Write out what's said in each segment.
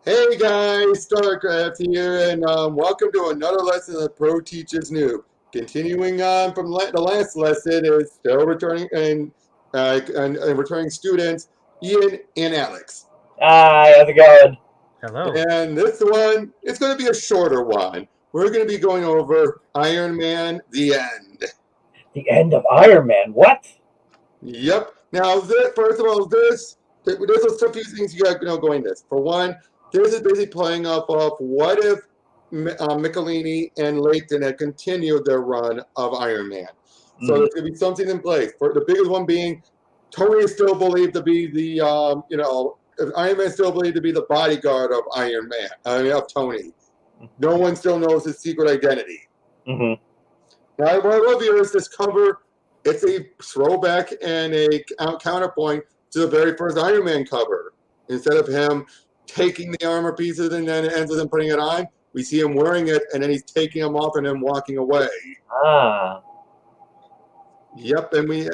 Hey guys, StarCraft here, and welcome to another lesson of Pro Teaches Noob. Continuing on from the last lesson is still returning and returning students, Ian and Alex. Hi, how's it going? Hello. And this one, it's going to be a shorter one. We're going to be going over Iron Man: The End. The end of Iron Man. What? Yep. Now, first of all, there's a few things you got to know going this. For one, this is basically playing off of what if Michelinie and Layton had continued their run of Iron Man. So there's going to be something in place. For the biggest one being, Tony is still believed to be the, Iron Man is still believed to be the bodyguard of Iron Man, of Tony. No one still knows his secret identity. Mm-hmm. Now, what I love here is this cover. It's a throwback and a counterpoint to the very first Iron Man cover. Instead of him taking the armor pieces and then it ends with him putting it on, we see him wearing it and then he's taking them off and then walking away. Ah. Yep, and we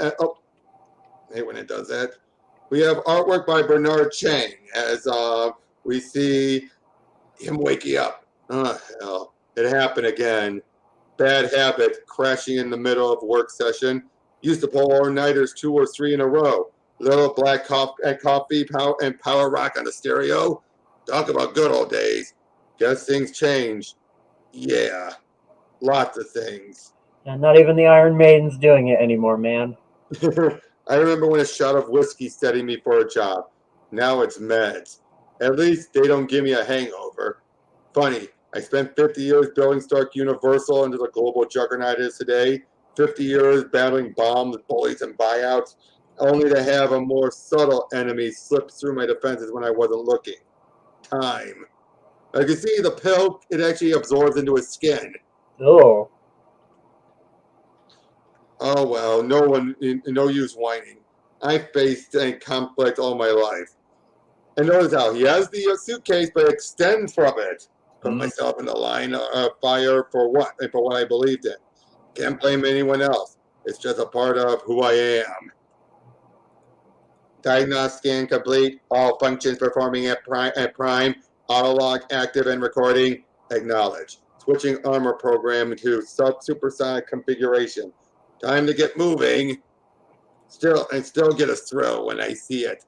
hey, when it does that, we have artwork by Bernard Chang as we see him waking up. Oh hell, it happened again. Bad habit, crashing in the middle of work session. Used to pull all-nighters 2 or 3 in a row. Little black coffee and power rock on the stereo. Talk about good old days. Guess things change. Yeah, lots of things. And not even the Iron Maiden's doing it anymore, man. I remember when a shot of whiskey steadied me for a job. Now it's meds. At least they don't give me a hangover. Funny, I spent 50 years building Stark Universal into the global juggernaut it is today. 50 years battling bombs, bullies, and buyouts, only to have a more subtle enemy slip through my defenses when I wasn't looking. Time. As you can see, the pill, it actually absorbs into his skin. Oh. Oh well, no use whining. I faced a conflict all my life. And notice how he has the suitcase, but extends from it. Put myself in the line of fire for what I believed in. Can't blame anyone else. It's just a part of who I am. Diagnostic scan complete. All functions performing at prime. Autolog active and recording. Acknowledge. Switching armor program to supersonic configuration. Time to get moving. Still get a thrill when I see it.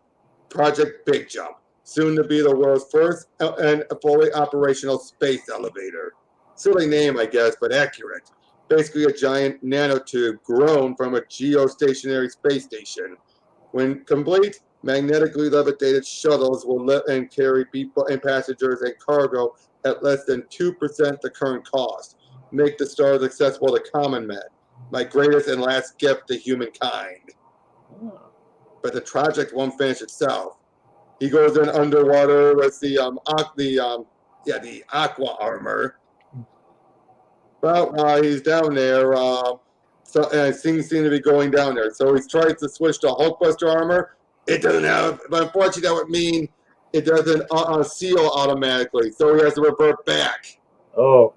Project Big Jump. Soon to be the world's first and fully operational space elevator. Silly name, I guess, but accurate. Basically a giant nanotube grown from a geostationary space station. When complete, magnetically levitated shuttles will lift and carry people and passengers and cargo at less than 2% the current cost. Make the stars accessible to common men. My greatest and last gift to humankind. But the project won't finish itself. He goes in underwater with the aqua armor. But while he's down there, things seem to be going down there. So he tries to switch to Hulkbuster armor. It doesn't have, but unfortunately, that would mean it doesn't seal automatically. So he has to revert back. Oh.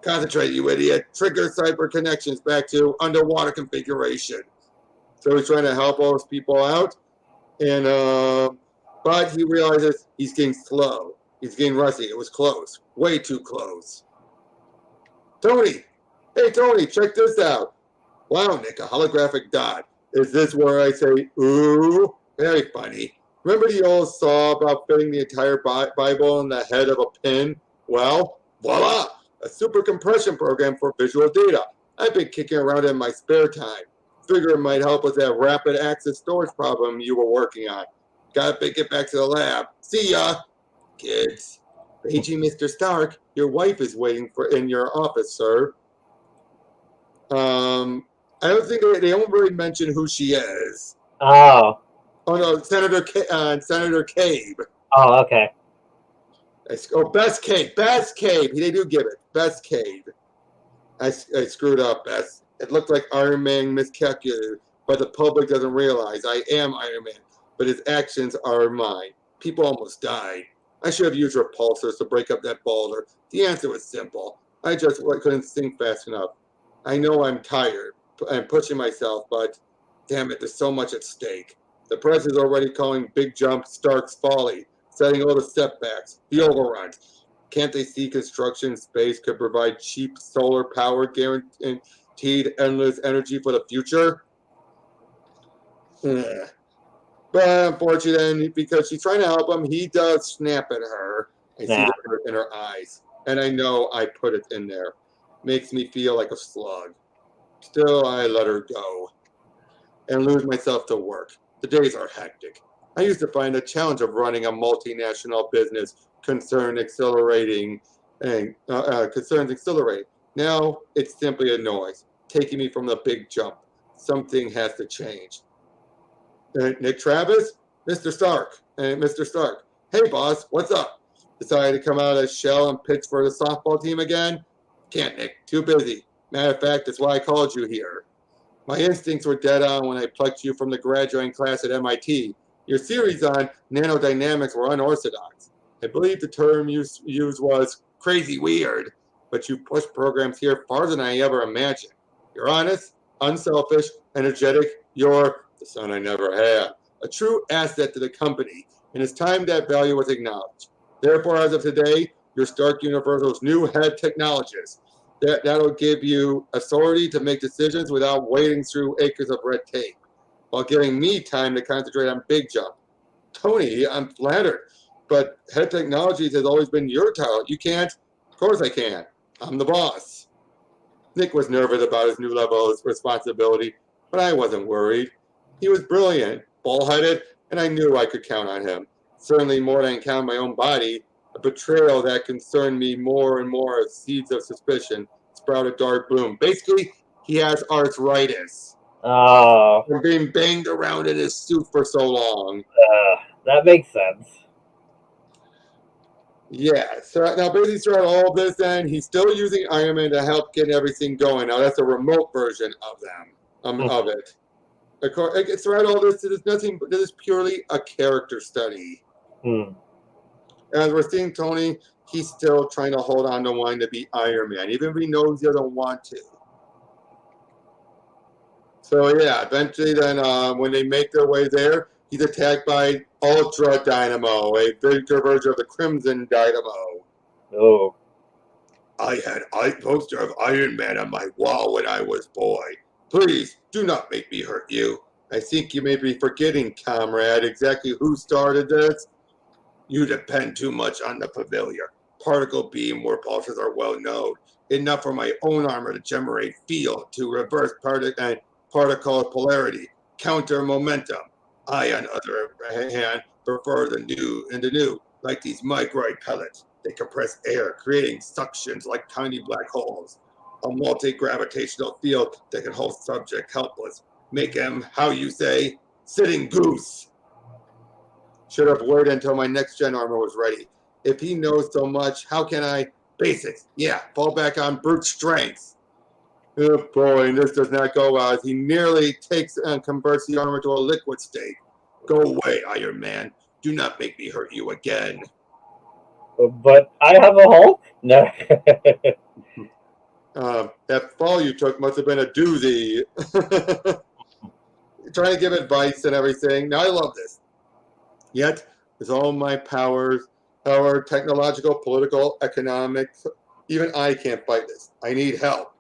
Concentrate, you idiot. Trigger cyber connections back to underwater configuration. So he's trying to help all those people out. And but he realizes he's getting slow. He's getting rusty. It was close. Way too close. Tony! Hey, Tony, check this out. Wow, Nick, a holographic dot. Is this where I say, ooh? Very funny. Remember the old saw about fitting the entire Bible in the head of a pin? Well, voila! A super compression program for visual data. I've been kicking around in my spare time. Figure it might help with that rapid access storage problem you were working on. Gotta get back to the lab. See ya, kids. Paging Mr. Stark, your wife is waiting in your office, sir. I don't think they don't really mention who she is. Oh. Oh no, Senator Cabe. Oh, okay. Best Cabe. They do give it. Best Cabe. I screwed up, Bess. It looked like Iron Man miscalculated, but the public doesn't realize I am Iron Man, but his actions are mine. People almost died. I should have used repulsors to break up that boulder. The answer was simple. I just couldn't think fast enough. I know I'm tired. I'm pushing myself, but damn it, there's so much at stake. The press is already calling Big Jump Stark's folly. setting all the setbacks, the overruns. Can't they see construction space could provide cheap solar power guaranteed endless energy for the future? Ugh. But unfortunately, because she's trying to help him, he does snap at her. I see the Snap. hurt in her eyes. And I know I put it in there. Makes me feel like a slug. Still, I let her go and lose myself to work. The days are hectic. I used to find the challenge of running a multinational business concerns accelerating. Now it's simply a noise, taking me from the big jump. Something has to change. Nick Travis? Mr. Stark. Mr. Stark. Hey, boss, what's up? Decided to come out of the shell and pitch for the softball team again? Can't, Nick. Too busy. Matter of fact, that's why I called you here. My instincts were dead on when I plucked you from the graduating class at MIT. Your theories on nanodynamics were unorthodox. I believe the term you used was crazy weird, but you pushed programs here farther than I ever imagined. You're honest, unselfish, energetic. You're the son I never had, a true asset to the company, and it's time that value was acknowledged. Therefore, as of today, you're Stark Universal's new head technologist. That'll give you authority to make decisions without wading through acres of red tape, while giving me time to concentrate on Big Jump. Tony, I'm flattered, but head technologies has always been your title. You can't? Of course I can. I'm the boss. Nick was nervous about his new level of responsibility, but I wasn't worried. He was brilliant, ball-headed, and I knew I could count on him. Certainly more than I count on my own body. A betrayal that concerned me more and more as seeds of suspicion sprouted dark bloom. Basically, he has arthritis. Oh. From being banged around in his suit for so long. That makes sense. Yeah, so now basically throughout all of this, then he's still using Iron Man to help get everything going. Now that's a remote version of them, of it. Of course, throughout all this, it is nothing. This is purely a character study. As we're seeing Tony, he's still trying to hold on to wanting to be Iron Man, even if he knows he doesn't want to. So yeah, eventually then when they make their way there, he's attacked by Ultra-Dynamo, a bigger version of the Crimson Dynamo. Oh. I had a poster of Iron Man on my wall when I was boy. Please, do not make me hurt you. I think you may be forgetting, comrade, exactly who started this. You depend too much on the familiar. Particle beam repulsors are well known. Enough for my own armor to generate field to reverse particle polarity, counter momentum. I, on the other hand, prefer the new, like these microid pellets. They compress air, creating suctions like tiny black holes. A multi-gravitational field that can hold subject helpless. Make him, how you say, sitting goose. Should have waited until my next gen armor was ready. If he knows so much, how can I? Basics. Yeah, fall back on brute strength. Oh boy, and this does not go well as he nearly takes and converts the armor to a liquid state. Go away, Iron Man. Do not make me hurt you again. But I have a Hulk? No. That fall you took must have been a doozy. Trying to give advice and everything. Now, I love this. Yet, with all my powers, power, technological, political, economic, even I can't fight this. I need help.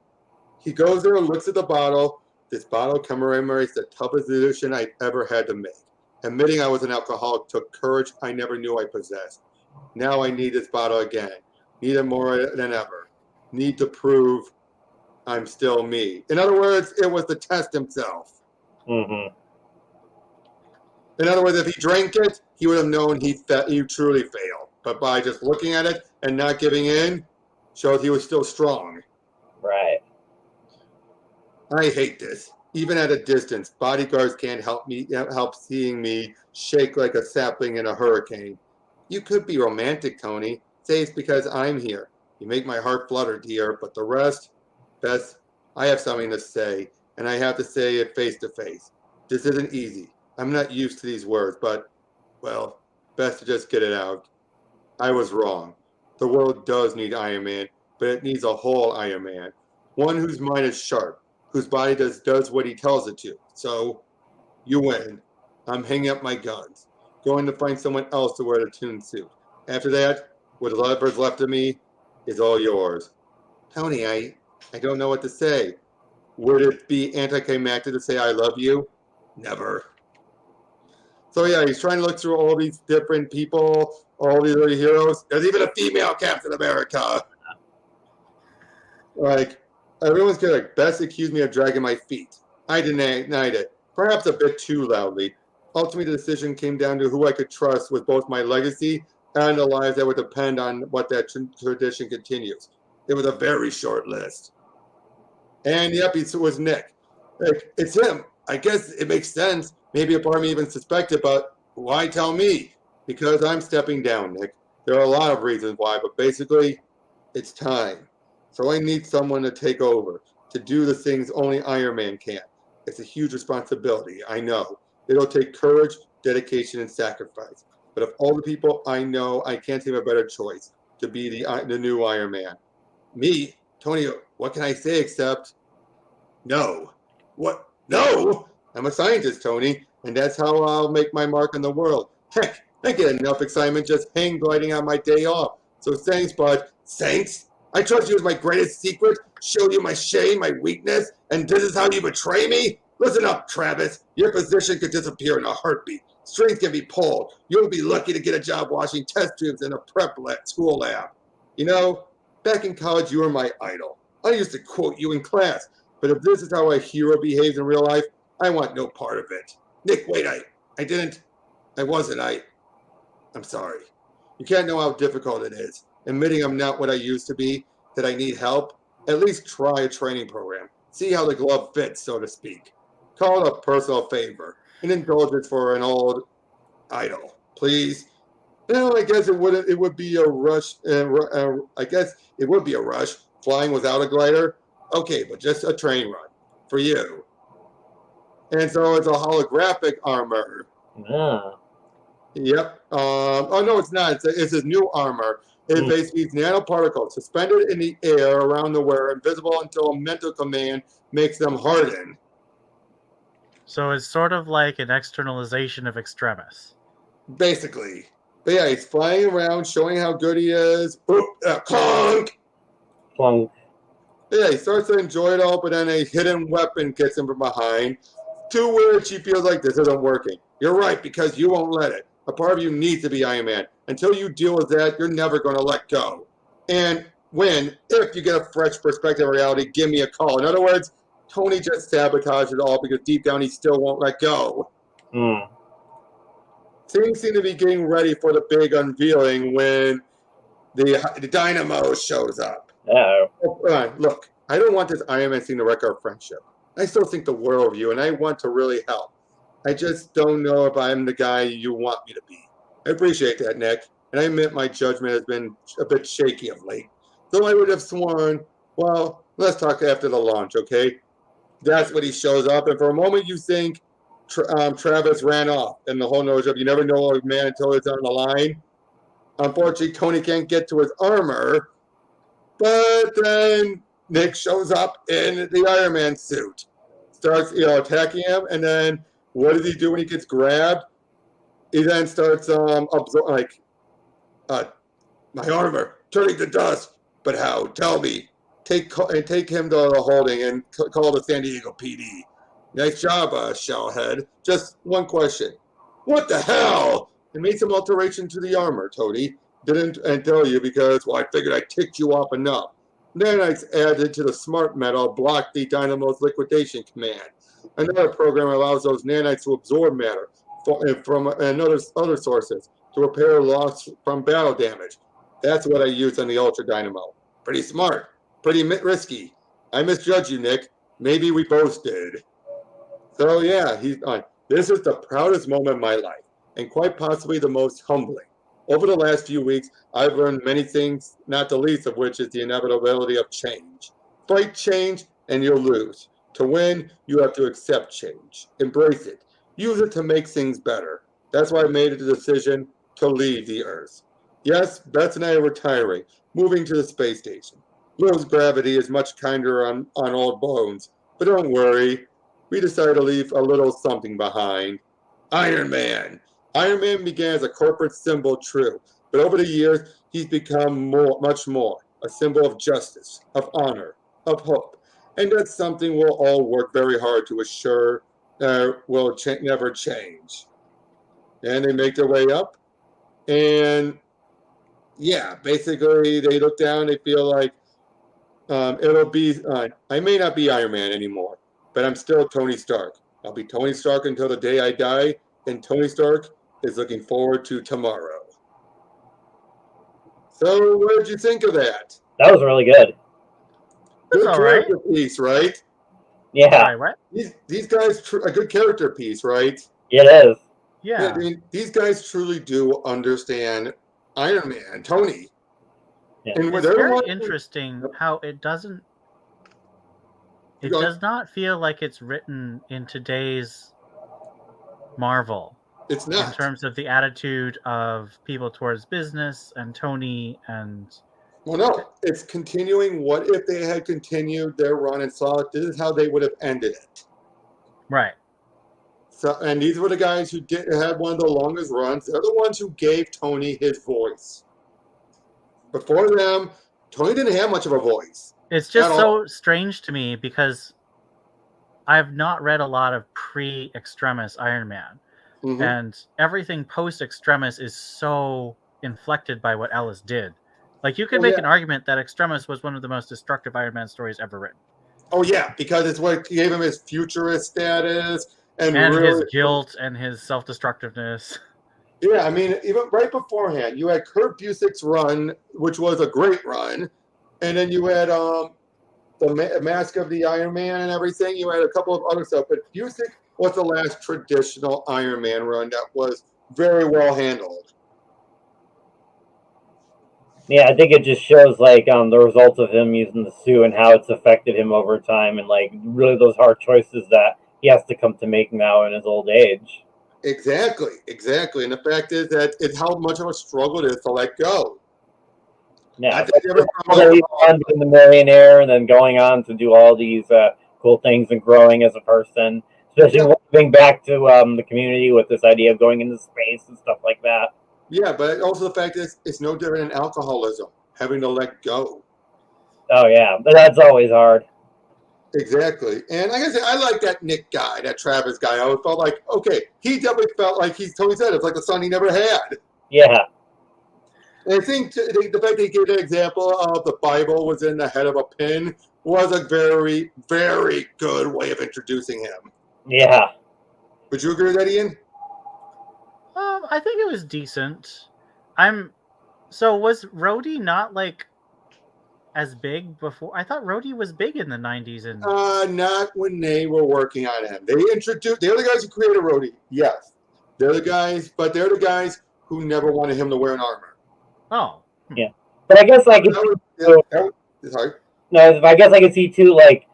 He goes there and looks at the bottle. This bottle commemorates the toughest decision I ever had to make. Admitting I was an alcoholic took courage I never knew I possessed. Now I need this bottle again. Need it more than ever. Need to prove I'm still me. In other words, it was the test himself. Mm-hmm. In other words, if he drank it, he would have known he truly failed. But by just looking at it and not giving in, shows he was still strong. Right. I hate this. Even at a distance, bodyguards can't help seeing me shake like a sapling in a hurricane. You could be romantic, Tony. Say it's because I'm here. You make my heart flutter, dear. But the rest, Bess, I have something to say, and I have to say it face to face. This isn't easy. I'm not used to these words, but, well, best to just get it out. I was wrong. The world does need Iron Man, but it needs a whole Iron Man. One whose mind is sharp, whose body does what he tells it to. So, you win. I'm hanging up my guns. going to find someone else to wear the tuned suit. After that, whatever's left of me is all yours. Tony, I don't know what to say. Would it be anticlimactic to say I love you? Never. So yeah, he's trying to look through all these different people, all these other heroes. There's even a female Captain America. Like, everyone's gonna best accuse me of dragging my feet. I denied it, perhaps a bit too loudly. Ultimately, the decision came down to who I could trust with both my legacy and the lives that would depend on what that tradition continues. It was a very short list. And yep, it was Nick. Like, it's him. I guess it makes sense. Maybe a part of me even suspected, but why tell me? Because I'm stepping down, Nick. There are a lot of reasons why, but basically, it's time. So I need someone to take over, to do the things only Iron Man can. It's a huge responsibility, I know. It'll take courage, dedication, and sacrifice. But of all the people I know, I can't think of a better choice to be the new Iron Man. Me? Tony, what can I say except no? What? No? I'm a scientist, Tony, and that's how I'll make my mark in the world. Heck, I get enough excitement just hang gliding on my day off. So thanks, bud. Thanks? I trust you as my greatest secret, show you my shame, my weakness, and this is how you betray me? Listen up, Travis. Your position could disappear in a heartbeat. Strings can be pulled. You'll be lucky to get a job washing test tubes in a school lab. You know, back in college, you were my idol. I used to quote you in class. But if this is how a hero behaves in real life, I want no part of it. Nick, wait, I'm sorry. You can't know how difficult it is. Admitting I'm not what I used to be, that I need help, at least try a training program. See how the glove fits, so to speak. Call it a personal favor, an indulgence for an old idol. Please? Well, I guess it would be a rush. I guess it would be a rush, flying without a glider. Okay, but just a train run for you. And so it's a holographic armor. Yeah. Yep. Oh, no, it's not. It's his new armor. It basically is nanoparticles suspended in the air around the wearer, invisible until a mental command makes them harden. So it's sort of like an externalization of Extremis. Basically. But yeah, he's flying around, showing how good he is. Clunk! Clunk. Yeah, he starts to enjoy it all, but then a hidden weapon gets him from behind. To which he feels like this isn't working. You're right, because you won't let it. A part of you needs to be Iron Man. Until you deal with that, you're never going to let go. And if you get a fresh perspective of reality, give me a call. In other words, Tony just sabotaged it all because deep down he still won't let go. Things seem to be getting ready for the big unveiling when the Dynamo shows up. Look, I don't want this Iron Man scene to wreck our friendship. I still think the world of you, and I want to really help. I just don't know if I'm the guy you want me to be. I appreciate that, Nick, and I admit my judgment has been a bit shaky of late. Though I would have sworn, well, let's talk after the launch, okay? That's when he shows up, and for a moment you think Travis ran off, and the whole notion of you never know a man until it's on the line. Unfortunately, Tony can't get to his armor, but then Nick shows up in the Iron Man suit, starts attacking him, and then what does he do when he gets grabbed? He then starts my armor turning to dust. But how? Tell me. Take him to the holding and call the San Diego PD. Nice job, Shellhead. Just one question. What the hell? I made some alteration to the armor, Tony. Didn't tell you because, well, I figured I ticked you off enough. Nanites added to the smart metal block the Dynamo's liquidation command. Another program allows those nanites to absorb matter from other sources to repair loss from battle damage. That's what I used on the Ultra-Dynamo. Pretty smart. Pretty risky. I misjudged you, Nick. Maybe we both did. So yeah, this is the proudest moment of my life, and quite possibly the most humbling. Over the last few weeks, I've learned many things, not the least of which is the inevitability of change. Fight change, and you'll lose. To win, you have to accept change. Embrace it. Use it to make things better. That's why I made the decision to leave the Earth. Yes, Beth and I are retiring, moving to the space station. Low gravity is much kinder on old bones. But don't worry, we decided to leave a little something behind. Iron Man. Iron Man began as a corporate symbol, true, but over the years, he's become much more, a symbol of justice, of honor, of hope. And that's something we'll all work very hard to assure will never change. And they make their way up, and yeah, basically they look down, they feel like it'll be, I may not be Iron Man anymore, but I'm still Tony Stark. I'll be Tony Stark until the day I die, and Tony Stark is looking forward to tomorrow. So what did you think of that? That was really good. That's Good all right. character piece, right? Yeah, Sorry, what? These guys, a good character piece, right? it is. Yeah. I mean, these guys truly do understand Iron Man, Tony. Yeah. And It's very interesting how it doesn't. It does not feel like it's written in today's Marvel. It's In not. terms of the attitude of people towards business and Tony and. Well, no, it's continuing. What if they had continued their run and saw this is how they would have ended it? Right. So, and these were the guys who had one of the longest runs. They're the ones who gave Tony his voice. Before them, Tony didn't have much of a voice. It's just so strange to me because I've not read a lot of pre-Extremis Iron Man. Mm-hmm. And everything post-Extremis is so inflected by what Ellis did. Like, you could make an argument that Extremis was one of the most destructive Iron Man stories ever written. Oh, yeah, because it's what gave him his futurist status. And really, his guilt and his self-destructiveness. Yeah, I mean, even right beforehand, you had Kurt Busiek's run, which was a great run. And then you had the Mask of the Iron Man and everything. You had a couple of other stuff. But Busiek was the last traditional Iron Man run that was very well handled. Yeah, I think it just shows like the results of him using the suit and how it's affected him over time, and like really those hard choices that he has to come to make now in his old age. Exactly. And the fact is that it's how much of a struggle it is to let go. Yeah, being the millionaire and then going on to do all these cool things and growing as a person, especially moving back to the community with this idea of going into space and stuff like that. Yeah, but also the fact is, it's no different than alcoholism, having to let go. Oh, yeah, but that's always hard. Exactly. And like I said, I like that Nick guy, that Travis guy. I always felt like, okay, he definitely felt like he's totally said it's like the son he never had. Yeah. And I think the fact that he gave that example of the Bible was in the head of a pin was a very, very good way of introducing him. Yeah. Would you agree with that, Ian? I think it was decent. So was Rhodey not like as big before? I thought Rhodey was big in the 90s. And not when they were working on him. They're the guys who created Rhodey. Yes. They're the guys, but they're the guys who never wanted him to wear an armor. Oh. Yeah. But I guess like sorry. No, I guess I could see too like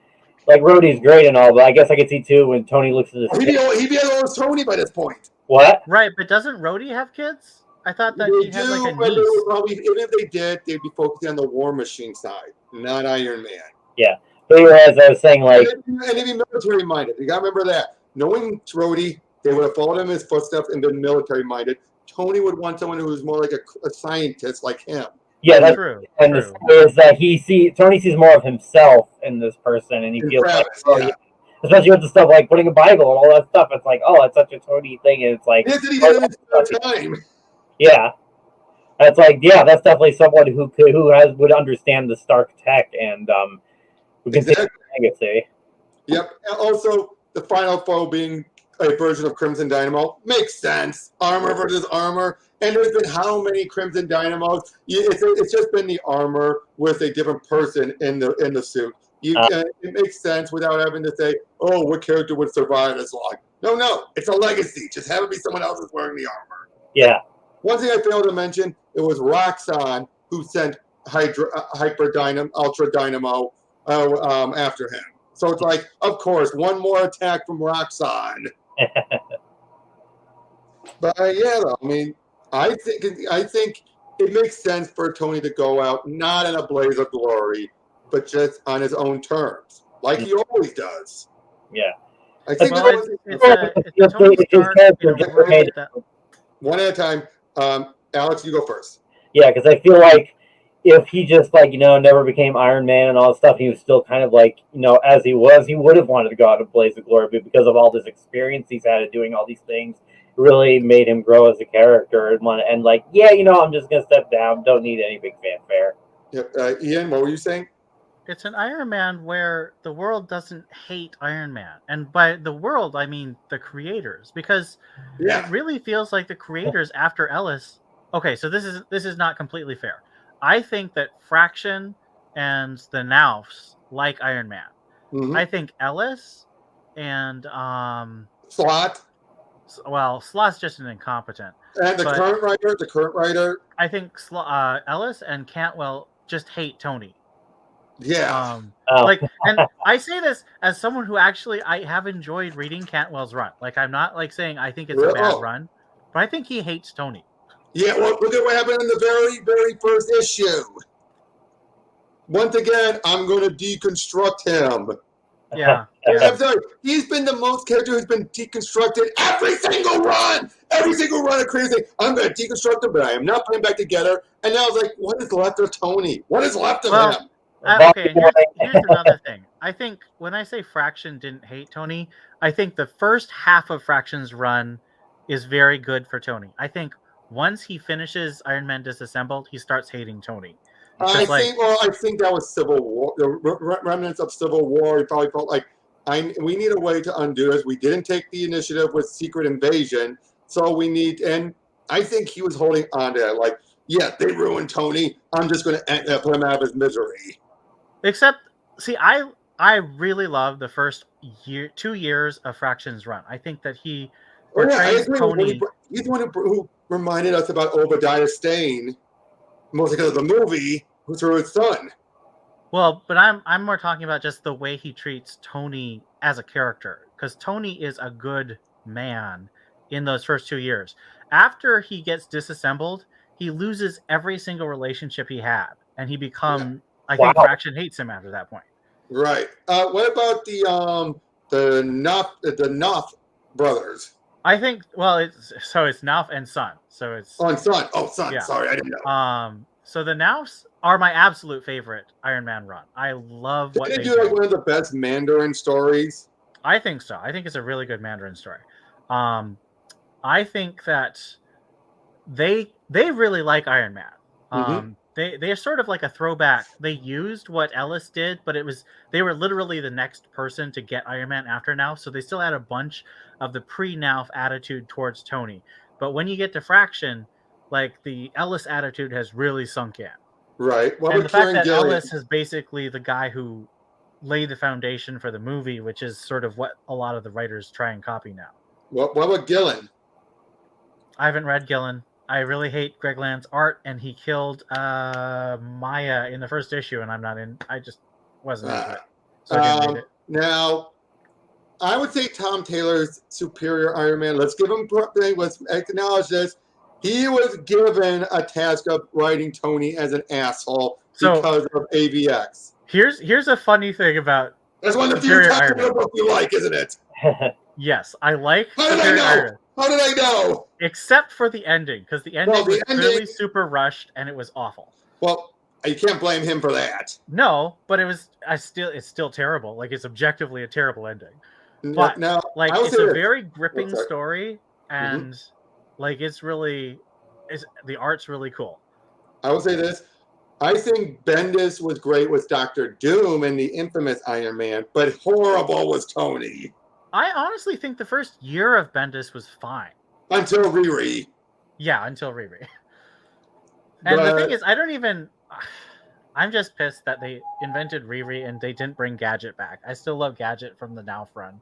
Rhodey's great and all, but I guess I could see too when Tony looks at this. He'd be as Tony by this point. What? Right, but doesn't Rhodey have kids? I thought that he had like a niece. Even if they did, they'd be focusing on the War Machine side, not Iron Man. Yeah. But as I was saying, like... And they'd be military-minded. You got to remember that. Knowing Rhodey, they would have followed him in his footsteps and been military-minded. Tony would want someone who was more like a scientist like him. Yeah, that's true. And the story is that Tony sees more of himself in this person, and he feels Travis, like, especially with the stuff like putting a Bible and all that stuff. It's like, oh, it's such a Tony thing, and it's like, time. Yeah, that's like, yeah, that's definitely someone who would understand the Stark tech and who can take legacy. Yep. Also, the final foe being a version of Crimson Dynamo makes sense. Armor versus armor. And there's been how many Crimson Dynamos? It's just been the armor with a different person in the suit. It makes sense without having to say, "Oh, what character would survive this long?" No, it's a legacy. Just have it be someone else who's wearing the armor. Yeah. One thing I failed to mention: it was Roxxon who sent Ultra-Dynamo after him. So it's like, of course, one more attack from Roxxon. But yeah, though, I mean. I think it makes sense for Tony to go out not in a blaze of glory, but just on his own terms, like he always does. Yeah, I think it's Tony Stark in a world that One at a time. Alex, you go first. Yeah, because I feel like if he just never became Iron Man and all that stuff, he was still kind of as he was, he would have wanted to go out and blaze of glory, but because of all this experience he's had at doing all these things, really made him grow as a character and I'm just gonna step down. Don't need any big fanfare. Yep. Ian, what were you saying? It's an Iron Man where the world doesn't hate Iron Man, and by the world I mean the creators, because it really feels like the creators after Ellis. Okay, so this is not completely fair. I think that Fraction and the Naufs like Iron Man. Mm-hmm. I think Ellis and Slott. Well, Slott's just an incompetent. And the current writer. I think Ellis and Cantwell just hate Tony. Yeah. And I say this as someone who actually I have enjoyed reading Cantwell's run. Like, I'm not saying I think it's a bad run, but I think he hates Tony. Yeah, well, look at what happened in the very, very first issue. Once again, I'm going to deconstruct him. Yeah. I'm sorry. He's been the most character who's been deconstructed every single run. Every single run of crazy. I'm going to deconstruct him, but I am not putting him back together. And now I was like, what is left of Tony? What is left of him? Okay, here's another thing. I think when I say Fraction didn't hate Tony, I think the first half of Fraction's run is very good for Tony. I think once he finishes Iron Man Disassembled, he starts hating Tony. I think that was Civil War, the remnants of Civil War. He probably felt like we need a way to undo this. We didn't take the initiative with Secret Invasion, so we need. And I think he was holding on to that. Like, yeah, they ruined Tony. I'm just going to put him out of his misery. Except, see, I really love the first 2 years of Fraction's run. I think that he portrays Tony. He's the one who reminded us about Obadiah Stane, mostly because of the movie, who threw his son. Well, but I'm more talking about just the way he treats Tony as a character, because Tony is a good man in those first 2 years. After he gets disassembled, he loses every single relationship he had, and he becomes. I think Fraction hates him after that point. Right. What about the Knopf brothers? I think it's Nauf and Son. So it's Son. Oh, Son. Yeah. Sorry, I didn't know. So the Naufs are my absolute favorite Iron Man run. I love what they do. Like one of the best Mandarin stories. I think so. I think it's a really good Mandarin story. I think that they really like Iron Man. They're sort of like a throwback. They used what Ellis did, but they were literally the next person to get Iron Man after Nauf, so they still had a bunch of the pre-Nauf attitude towards Tony. But when you get to Fraction, like, the Ellis attitude has really sunk in. Right. And the fact that Ellis is basically the guy who laid the foundation for the movie, which is sort of what a lot of the writers try and copy now. What about Gillen? I haven't read Gillen. I really hate Greg Land's art, and he killed Maya in the first issue, and I just wasn't into it. So I didn't read it. Now, I would say Tom Taylor's superior Iron Man. Let's acknowledge this. He was given a task of writing Tony as an asshole because of AVX. Here's a funny thing about that's one of the few Tom Taylor books you like, isn't it? Yes, I like. How did I know? How did I know? Except for the ending, because the ending was clearly super rushed and it was awful. Well, you can't blame him for that. No, but it's still terrible. Like, it's objectively a terrible ending. But now, it's a very gripping story, and the art's really cool. I will say this. I think Bendis was great with Doctor Doom and the infamous Iron Man, but horrible was Tony. I honestly think the first year of Bendis was fine. Until Riri. Yeah, until Riri. And the thing is, I'm just pissed that they invented Riri and they didn't bring Gadget back. I still love Gadget from the Nauf run.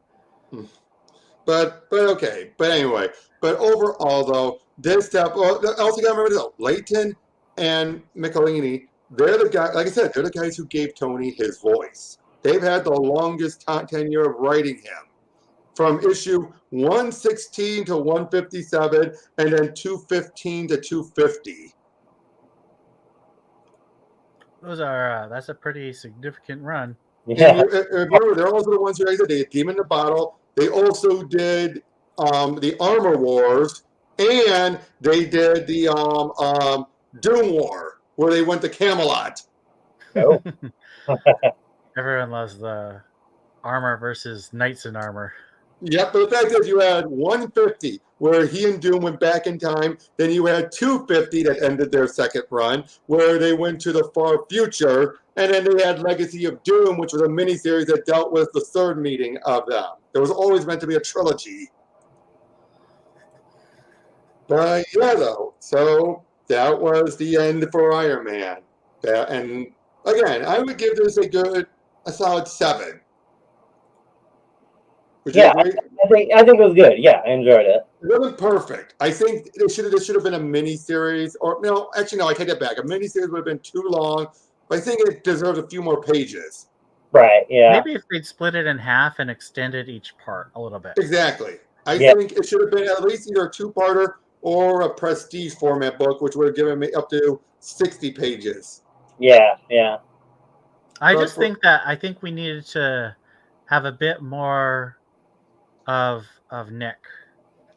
But okay. But anyway. But overall, though, this stuff... Well, also got to remember, though, Layton and Michelinie, they're the guys... Like I said, they're the guys who gave Tony his voice. They've had the longest tenure of writing him. From issue 116 to 157, and then 215 to 250. That's a pretty significant run. Yeah. Remember, they're also the ones who they did Demon in the Bottle. They also did the Armor Wars, And they did the Doom War, where they went to Camelot. Oh. Everyone loves the armor versus knights in armor. Yep, but the fact is you had 150 where he and Doom went back in time. Then you had 250 that ended their second run where they went to the far future. And then they had Legacy of Doom, which was a miniseries that dealt with the third meeting of them. There was always meant to be a trilogy. But yeah, though. So that was the end for Iron Man. And again, I would give this a solid 7. Would you agree? I think it was good. Yeah, I enjoyed it. It wasn't perfect. I think this should have been a mini series, or no, actually no, I take that back. A mini series would have been too long, but I think it deserves a few more pages. Right. Yeah. Maybe if they'd split it in half and extended each part a little bit. Exactly. I think it should have been at least either a 2-parter or a prestige format book, which would have given me up to 60 pages. Yeah. Yeah. I think we needed to have a bit more of Nick,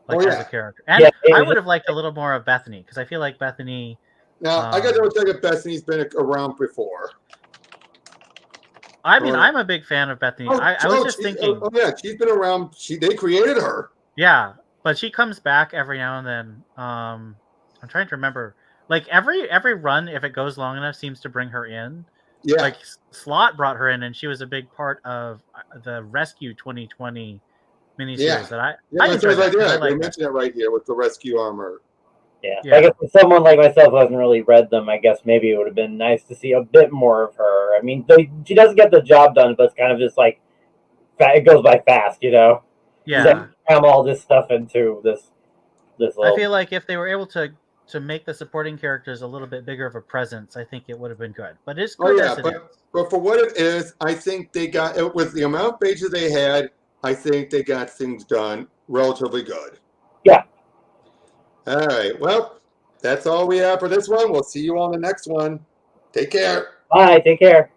like as a character, and I would have liked a little more of Bethany because I feel like Bethany. Now I got to tell you, Bethany's been around before. I mean, I'm a big fan of Bethany. I was just thinking. Oh yeah, she's been around. They created her. Yeah, but she comes back every now and then. I'm trying to remember. Like every run, if it goes long enough, seems to bring her in. Yeah. Like Slott brought her in, and she was a big part of the Rescue 2020 miniseries that I enjoyed. I mentioned it right here with the Rescue Armor. Yeah. I guess if someone like myself hasn't really read them, I guess maybe it would have been nice to see a bit more of her. I mean, she doesn't get the job done, but it's kind of just like it goes by fast, you know. Yeah. Cram all this stuff into this. I feel like if they were able to make the supporting characters a little bit bigger of a presence, I think it would have been good. But it's good as it is. But for what it is, I think they got it with the amount of pages they had. I think they got things done relatively good. Yeah. All right. Well, that's all we have for this one. We'll see you on the next one. Take care. Bye. Take care.